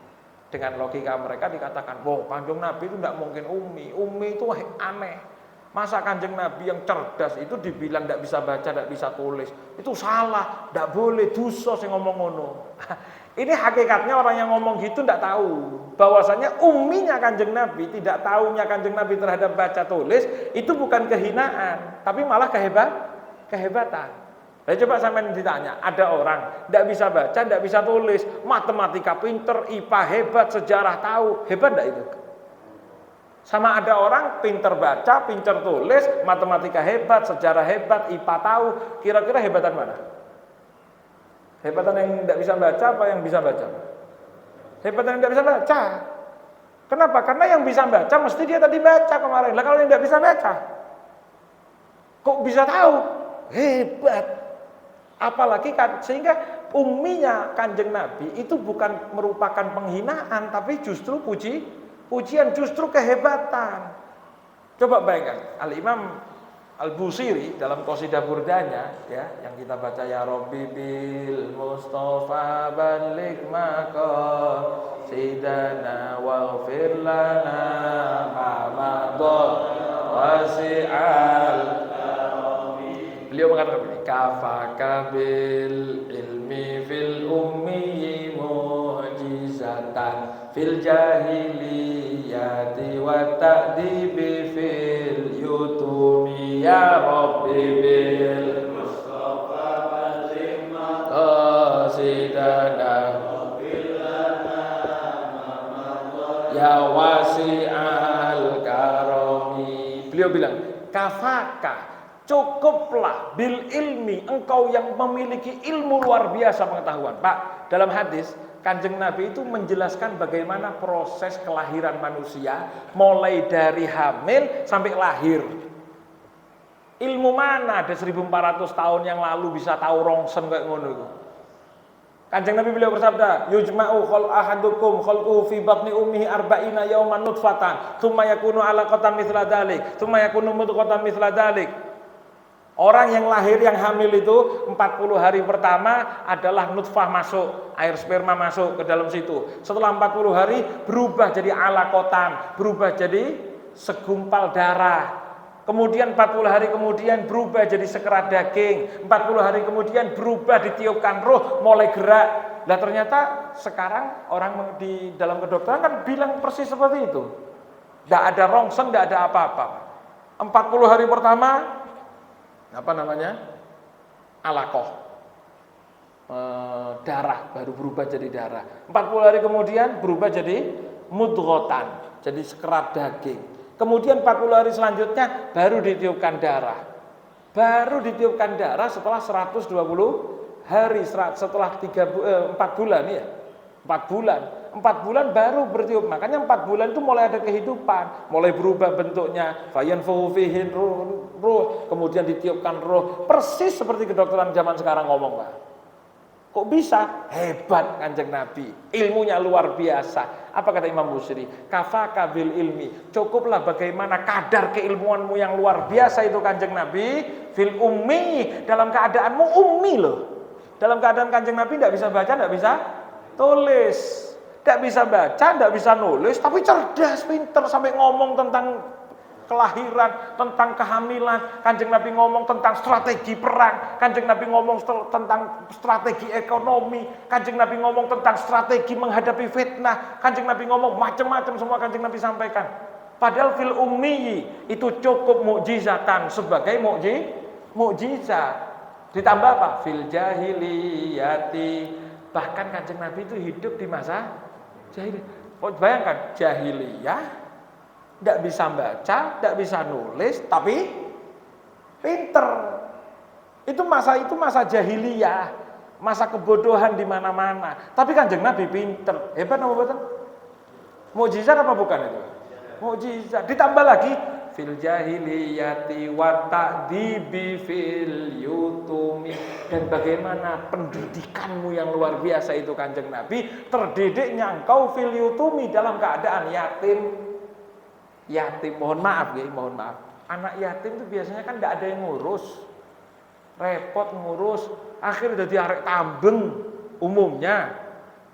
Dengan logika mereka dikatakan, wow, Kanjeng Nabi itu tidak mungkin ummi. Ummi itu aneh. Masa Kanjeng Nabi yang cerdas itu dibilang tidak bisa baca, tidak bisa tulis? Itu salah, tidak boleh, dosa sing ngomong ngono. Ini hakikatnya orang yang ngomong gitu tidak tahu bahwasanya umminya Kanjeng Nabi, tidak tahunya Kanjeng Nabi terhadap baca tulis itu bukan kehinaan, tapi malah kehebatan. Nah, coba sampean ditanya, ada orang tidak bisa baca, tidak bisa tulis, matematika pinter, IPA hebat, sejarah tahu, hebat tidak itu? Sama ada orang pinter baca, pinter tulis, matematika hebat, sejarah hebat, IPA tahu, kira-kira hebatan mana? Hebatan yang tidak bisa baca apa yang bisa baca? Hebatan yang tidak bisa baca. Kenapa? Karena yang bisa baca mesti dia tadi baca kemarin. Lah kalau yang tidak bisa baca, kok bisa tahu? Hebat. Apalagi sehingga umminya Kanjeng Nabi itu bukan merupakan penghinaan, tapi justru pujian, justru kehebatan. Coba bayangkan, Al-Imam Al-Busiri dalam qasidah burdanya ya, yang kita baca, ya Rabbi bil Mustafa baligh maqasidana waghfir lana ma madha wasi'al. Beliau mengatakan begini, kafaka bil ilmi fil ummi mu'jizatan fil jahiliyati wa ta'dibi fil yutumi, ya Rabbi bil Mustafa baligh maqasidana ya wasi'al karami. Beliau bilang, kafaka, cukuplah bil ilmi, engkau yang memiliki ilmu luar biasa pengetahuan. Pak, dalam hadis Kanjeng Nabi itu menjelaskan bagaimana proses kelahiran manusia mulai dari hamil sampai lahir. Ilmu mana ada 1400 tahun yang lalu bisa tahu rongsen kayak ngono itu. Kanjeng Nabi beliau bersabda, yujma'u ahadukum khalquhu fi batni ummihi arba'ina yawman nutfatan, tsumma yakunu 'alaqatan mithla dzalik, tsumma yakunu mudghatan mithla dzalik. Orang yang lahir yang hamil itu 40 hari pertama adalah nutfah masuk, air sperma masuk ke dalam situ. Setelah 40 hari berubah jadi alaqatan, berubah jadi segumpal darah. Kemudian 40 hari kemudian berubah jadi sekerat daging. 40 hari kemudian berubah ditiupkan roh, mulai gerak. Nah ternyata sekarang orang di dalam kedokteran kan bilang persis seperti itu. Tidak ada rongsen, tidak ada apa-apa. 40 hari pertama, apa namanya? Alaqah. Darah, baru berubah jadi darah. 40 hari kemudian berubah jadi mudghatan, jadi sekerat daging. Kemudian 40 hari selanjutnya baru ditiupkan darah. Baru ditiupkan darah setelah 120 hari, setelah 4 bulan ya. 4 bulan. 4 bulan baru bertiup. Makanya 4 bulan itu mulai ada kehidupan, mulai berubah bentuknya. Fayanfuhu fihi ruh, kemudian ditiupkan roh. Persis seperti kedokteran zaman sekarang ngomong, Pak. Kok bisa? Hebat Kanjeng Nabi. Ilmunya luar biasa. Apa kata Imam Busiri? Kafaka bil ilmi. Cukuplah bagaimana kadar keilmuanmu yang luar biasa itu Kanjeng Nabi. Fil ummi. Dalam keadaanmu ummi loh. Dalam keadaan Kanjeng Nabi tidak bisa baca, tidak bisa tulis. Tidak bisa baca, tidak bisa nulis. Tapi cerdas, pinter. Sampai ngomong tentang kelahiran, tentang kehamilan. Kanjeng Nabi ngomong tentang strategi perang. Kanjeng Nabi ngomong tentang strategi ekonomi. Kanjeng Nabi ngomong tentang strategi menghadapi fitnah. Kanjeng Nabi ngomong macam-macam, semua Kanjeng Nabi sampaikan. Padahal fil ummi itu cukup mukjizatan sebagai mukjizat. Ditambah apa? Fil jahiliyati. Bahkan Kanjeng Nabi itu hidup di masa jahiliyah. Bayangkan jahiliyah, tidak bisa baca, tidak bisa nulis, tapi pinter. Itu masa jahiliyah, masa kebodohan di mana-mana. Tapi Kanjeng Nabi pinter, hebat apa betul? Mukjizat apa bukan itu? Mukjizat. Ditambah lagi fil jahiliyati wa ta'dibi fil yutumi. Dan bagaimana pendidikanmu yang luar biasa itu Kanjeng Nabi, terdidiknya engkau fil yutumi dalam keadaan yatim. Yatim, mohon maaf. Anak yatim itu biasanya kan tidak ada yang ngurus, repot ngurus, akhirnya jadi arek tambeng umumnya,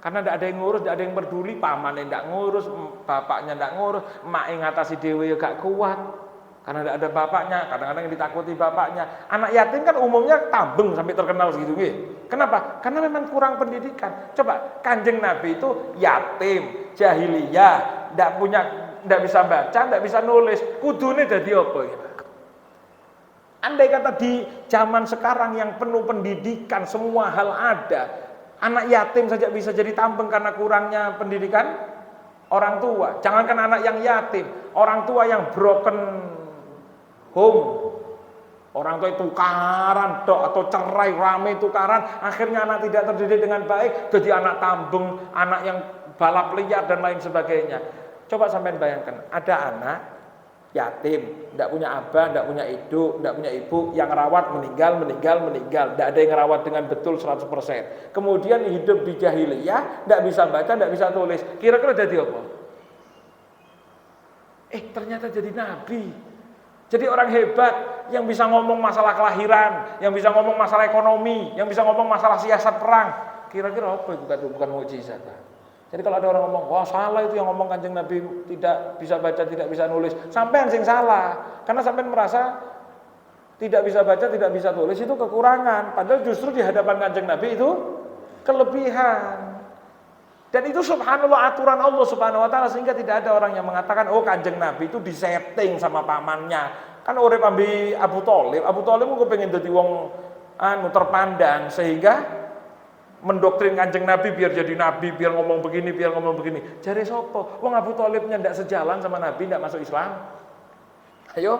karena tidak ada yang ngurus, tidak ada yang peduli, pamannya tidak ngurus, bapaknya tidak ngurus, emak yang ngatasi dewe gak kuat, karena tidak ada bapaknya, kadang-kadang yang ditakuti bapaknya. Anak yatim kan umumnya tambeng sampai terkenal segitu, kenapa? Karena memang kurang pendidikan. Coba Kanjeng Nabi itu yatim, jahiliyah, tidak bisa baca, tidak bisa nulis, kudune dadi apa ya? Andai kata di zaman sekarang yang penuh pendidikan, semua hal ada, anak yatim saja bisa jadi tambeng karena kurangnya pendidikan orang tua. Jangankan anak yang yatim, orang tua yang broken home, orang tua itu tukaran atau cerai, rame tukaran, akhirnya anak tidak terdidik dengan baik, jadi anak tambeng, anak yang balap liar dan lain sebagainya. Coba sampean bayangkan, ada anak yatim, tidak punya abah, tidak punya ibu, tidak punya ibu, yang rawat meninggal, tidak ada yang rawat dengan betul 100%. Kemudian hidup di jahiliyah, tidak bisa baca, tidak bisa tulis. Kira-kira jadi apa? Ternyata jadi nabi. Jadi orang hebat yang bisa ngomong masalah kelahiran, yang bisa ngomong masalah ekonomi, yang bisa ngomong masalah siasat perang. Kira-kira apa itu? Bukan mukjizat. Jadi kalau ada orang ngomong, wah salah itu yang ngomong Kanjeng Nabi tidak bisa baca, tidak bisa nulis. Sampean sing salah. Karena sampean merasa tidak bisa baca, tidak bisa tulis itu kekurangan. Padahal justru di hadapan Kanjeng Nabi itu kelebihan. Dan itu subhanallah aturan Allah subhanahu wa ta'ala. Sehingga tidak ada orang yang mengatakan, oh Kanjeng Nabi itu disetting sama pamannya. Kan urip ambi Abu Thalib kok pengen jadi wong terpandang. Sehingga mendoktrin Kanjeng Nabi biar jadi nabi, biar ngomong begini. Jare sapa? Wong Abu Thalibnya ndak sejalan sama Nabi, ndak masuk Islam. Ayo.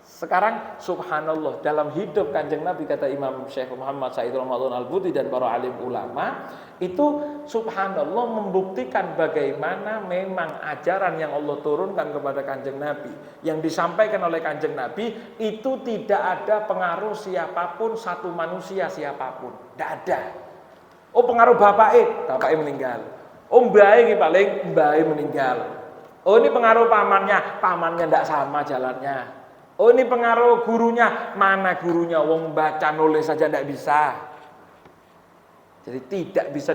Sekarang subhanallah, dalam hidup Kanjeng Nabi, kata Imam Syekh Muhammad Said Ramadan Al-Buti dan para alim ulama, itu subhanallah membuktikan bagaimana memang ajaran yang Allah turunkan kepada Kanjeng Nabi, yang disampaikan oleh Kanjeng Nabi, itu tidak ada pengaruh siapapun, satu manusia siapapun, tidak ada. Oh, pengaruh bapaknya meninggal. Oh, mbahnya paling mbahnya meninggal. Oh, ini pengaruh pamannya tidak sama jalannya. Oh, ini pengaruh gurunya, mana gurunya, wong baca nulis saja tidak bisa. Jadi tidak bisa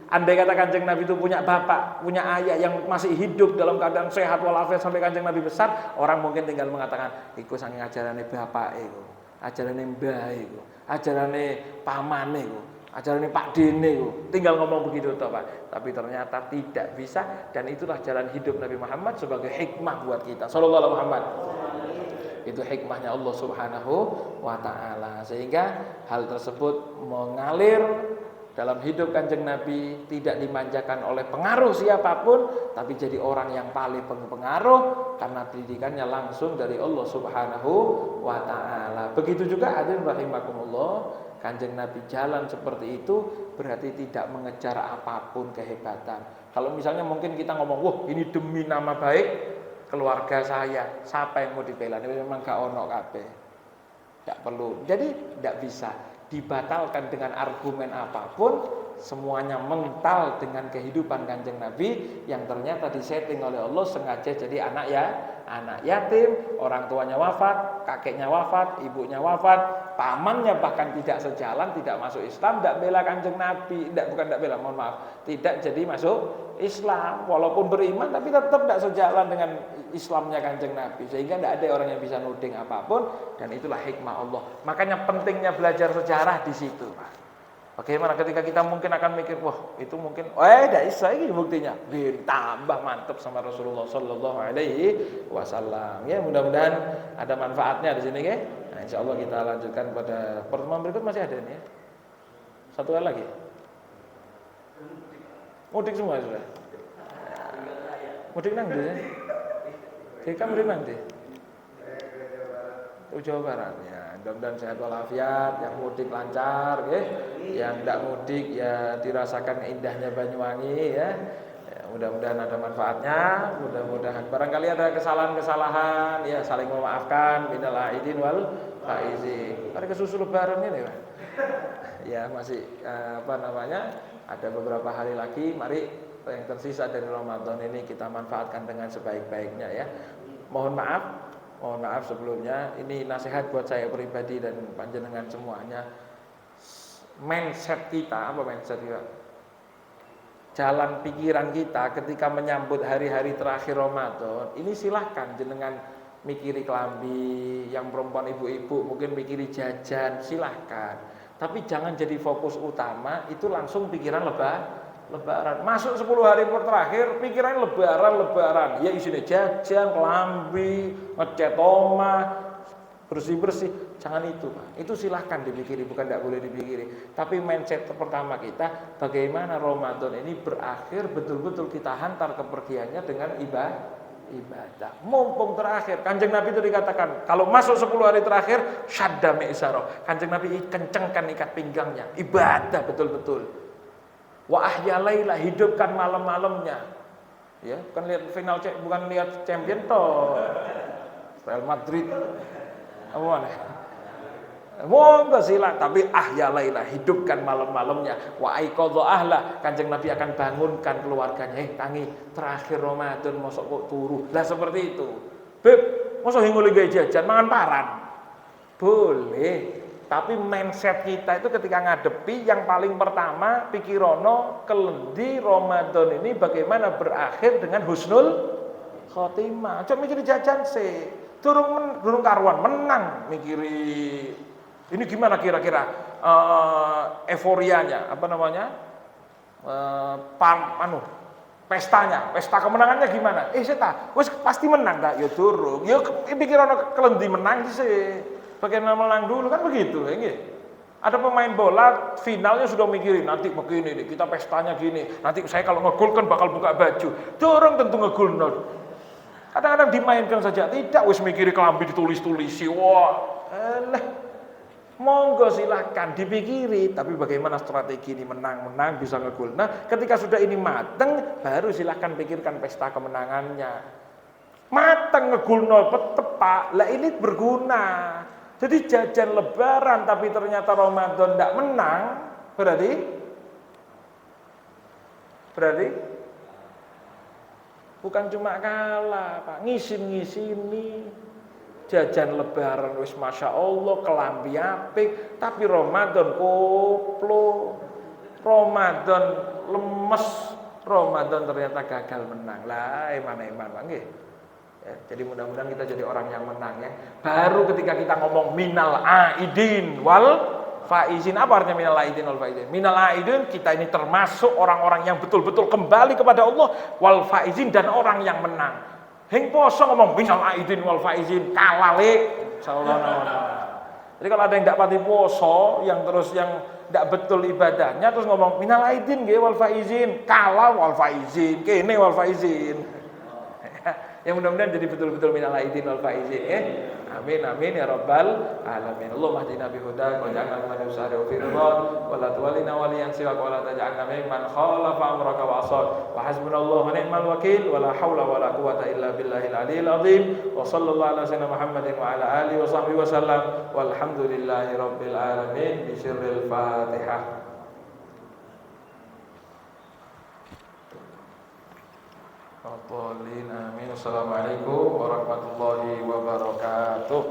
andai kata Kanjeng Nabi itu punya bapak, punya ayah yang masih hidup dalam keadaan sehat walafiat sampai Kanjeng Nabi besar, orang mungkin tinggal mengatakan, iku saking ajarane bapak iku, ajarane mbah iku, ajarane paman iku, ajarane Pak Dene iku. Tinggal ngomong begitu toh, Pak. Tapi ternyata tidak bisa, dan itulah jalan hidup Nabi Muhammad sebagai hikmah buat kita. Sallallahu alaihi Muhammad. Itu hikmahnya Allah Subhanahu wa ta'ala, sehingga hal tersebut mengalir dalam hidup Kanjeng Nabi, tidak dimanjakan oleh pengaruh siapapun, tapi jadi orang yang paling berpengaruh karena pendidikannya langsung dari Allah Subhanahu wa ta'ala. Begitu juga hadirin rahimakumullah, Kanjeng Nabi jalan seperti itu berarti tidak mengejar apapun kehebatan. Kalau misalnya mungkin kita ngomong, wah ini demi nama baik keluarga saya, siapa yang mau dibela? Ini memang gak ono kabeh. Tidak perlu. Jadi tidak bisa dibatalkan dengan argumen apapun. Semuanya mental dengan kehidupan Kanjeng Nabi yang ternyata disetting oleh Allah sengaja jadi anak yatim, orang tuanya wafat, kakeknya wafat, ibunya wafat, pamannya bahkan tidak sejalan, tidak masuk Islam, tidak bela Kanjeng Nabi, tidak jadi masuk Islam, walaupun beriman tapi tetap tidak sejalan dengan Islamnya Kanjeng Nabi, sehingga tidak ada orang yang bisa nuding apapun, dan itulah hikmah Allah. Makanya pentingnya belajar sejarah di situ, Pak. Bagaimana ketika kita mungkin akan mikir, wah itu mungkin, tidak bisa ini buktinya, ditambah mantap sama Rasulullah Sallallahu Alaihi Wasallam. Ya, mudah-mudahan ada manfaatnya di sini, ya. Nah, insya Allah kita lanjutkan pada pertemuan berikut. Masih ada nih, ya? Satu kali lagi. Mudik semua sudah. Mudik nang dia. Kita mudik nanti. Jawa Barat, ya. Mudah-mudahan sehat walafiat, yang mudik lancar, ya. Yang tidak mudik ya dirasakan indahnya Banyuwangi, ya. Mudah-mudahan ada manfaatnya, mudah-mudahan barangkali ada kesalahan-kesalahan, ya saling memaafkan, minal aidin wal faizin. Hari kesusul lebaran ini, Pak. Ya masih ada beberapa hari lagi, mari yang tersisa dari Ramadan ini kita manfaatkan dengan sebaik-baiknya, ya. Mohon maaf sebelumnya, ini nasihat buat saya pribadi dan panjenengan semuanya. Mindset kita, jalan pikiran kita ketika menyambut hari-hari terakhir Ramadan, ini silahkan jenengan mikiri kelambi, yang perempuan ibu-ibu mungkin mikiri jajan, silahkan. Tapi jangan jadi fokus utama, itu langsung pikiran lebaran. Masuk 10 hari terakhir, pikiran lebaran. Ya isinya jajan, kelambi, ngecat omah, bersih-bersih. Jangan itu, Pak. Itu silahkan dipikiri, bukan tidak boleh dipikiri. Tapi mindset pertama kita, bagaimana Ramadan ini berakhir, betul-betul kita hantar kepergiannya dengan ibadah. Mumpung terakhir, Kanjeng Nabi itu dikatakan, kalau masuk 10 hari terakhir, syadda mi'saroh. Kanjeng Nabi kencengkan ikat pinggangnya, ibadah betul-betul. Wa ahya laila, hidupkan malam-malamnya. Ya, bukan lihat final, bukan lihat champion toh. Real Madrid. Apa nih? Monggo silakan, tapi ahya laila, hidupkan malam-malamnya. Wa aiqadha ahla, Kanjeng Nabi akan bangunkan keluarganya. Tangi, terakhir Ramadan mosok kok turu. Lah seperti itu. Beb, mosok hinguli gawe jajan mangan paran. Boleh. Tapi mindset kita itu ketika ngadepi, yang paling pertama pikirono kelendi Ramadan ini bagaimana berakhir dengan husnul khotimah. Coba mikir jajan sih, durung karuan menang, mikiri ini gimana kira-kira euforianya, pestanya, pesta kemenangannya gimana? Wis pasti menang tak? Ya durung, ya pikirono kelendi menang sih. Bagaimana menang dulu kan begitu, ya. Ada pemain bola finalnya sudah mikirin nanti begini nih, kita pestanya gini. Nanti saya kalau ngegol kan bakal buka baju. Dorong tentu ngegol. Kadang-kadang dimainkan saja, tidak wis mikiri kelambi ditulis-tulisi. Wah, monggo silahkan dipikiri, tapi bagaimana strategi ini menang bisa ngegol. Nah, ketika sudah ini mateng, baru silahkan pikirkan pesta kemenangannya. Mateng ngegulno tepak, lah ini berguna. Jadi jajan lebaran tapi ternyata Ramadan tidak menang, berarti bukan cuma kalah, Pak, ngisin-ngisini. Jajan lebaran wis Masya Allah, kelambi apik, tapi Ramadan koplo, Ramadan lemes, Ramadan ternyata gagal menang. Lah, eman-eman Pak nggih. Ya, jadi mudah-mudahan kita jadi orang yang menang ya. Baru ketika kita ngomong minal aidin wal faizin, apa artinya minal aidin wal faizin? Minal aidin, kita ini termasuk orang-orang yang betul-betul kembali kepada Allah, wal faizin, dan orang yang menang. Heng poso ngomong minal aidin wal faizin, kalah le. Jadi kalau ada yang tidak pati poso, yang tidak betul ibadahnya, terus ngomong minal aidin nggih wal faizin, kalah wal faizin, kene wal faizin. Yang mudah-mudahan jadi betul-betul minal aidin wal faizin. Amin amin ya rabbal alamin. Allahumma hdina bi hudak wa ja'alna min sahari fi ridwan wa la tuwallina waliyan siwak wa la taj'alna mimman khalafa amraka wa asad. Wa hasbunallahu wa ni'mal wakil wa la haula wa la quwwata illa billahil aliyil azim. Wa sallallahu ala sayyidina Muhammadin wa ala alihi wa sahbihi wa sallam. Walhamdulillahi rabbil alamin bi sirril Fatihah. Amin. Assalamualaikum warahmatullahi wabarakatuh.